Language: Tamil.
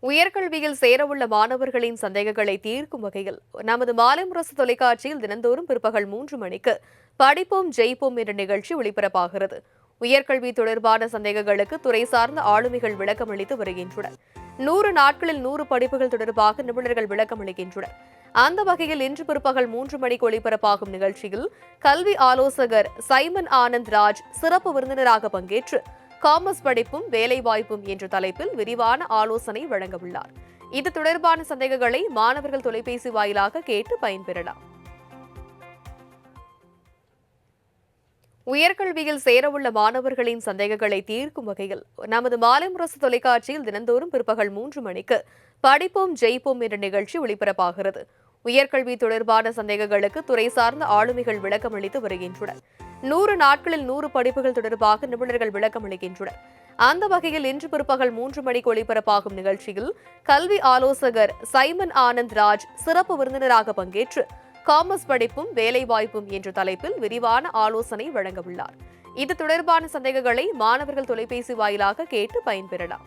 உயர்கல்வியில் சேரவுள்ள மாணவர்களின் சந்தேகங்களை தீர்க்கும் வகையில் நமது மாலை முரசு தொலைக்காட்சியில் தினந்தோறும் பிற்பகல் 3 மணிக்கு படிப்போம் ஜெயிப்போம் என்ற நிகழ்ச்சி ஒளிபரப்பாகிறது. உயர்கல்வி தொடர்பான சந்தேகங்களுக்கு துறை சார்ந்த ஆளுமைகள் விளக்கமளித்து வருகின்றனர். 100 நாட்களில் 100 படிப்புகள் தொடர்பாக நிபுணர்கள் விளக்கமளிக்கின்றனர். அந்த வகையில் இன்று பிற்பகல் 3 மணிக்கு ஒளிபரப்பாகும் நிகழ்ச்சியில் கல்வி ஆலோசகர் சைமன் ஆனந்த் ராஜ் சிறப்பு விருந்தினராக பங்கேற்று காமர்ஸ் படிப்பும் வேலைவாய்ப்பும் என்ற தலைப்பில் விரிவான ஆலோசனை வழங்கவுள்ளார். இது தொடர்பான சந்தேகங்களை மாணவர்கள் தொலைபேசி வாயிலாக கேட்டு பயன்பெறலாம். உயர்கல்வியில் சேரவுள்ள மாணவர்களின் சந்தேகங்களை தீர்க்கும் வகையில் நமது மாலை முரசு தொலைக்காட்சியில் தினந்தோறும் பிற்பகல் 3 மணிக்கு படிப்போம் ஜெயிப்போம் என்ற நிகழ்ச்சி ஒளிபரப்பாகிறது. உயர்கல்வி தொடர்பான சந்தேகங்களுக்கு துறை சார்ந்த ஆளுமைகள் விளக்கமளித்து வருகின்றனர். 100 நாட்களில் 100 படிப்புகள் தொடர்பாக நிபுணர்கள் விளக்கமளிக்கின்றனர். அந்த வகையில் இன்று பிற்பகல் 3 மணிக்கு ஒளிபரப்பாகும் நிகழ்ச்சியில் கல்வி ஆலோசகர் சைமன் ஆனந்த் ராஜ் சிறப்பு விருந்தினராக பங்கேற்று காமர்ஸ் படிப்பும் வேலைவாய்ப்பும் என்ற தலைப்பில் விரிவான ஆலோசனை வழங்கவுள்ளார். இது தொடர்பான சந்தேகங்களை மாணவர்கள் தொலைபேசி வாயிலாக கேட்டு பயன்பெறலாம்.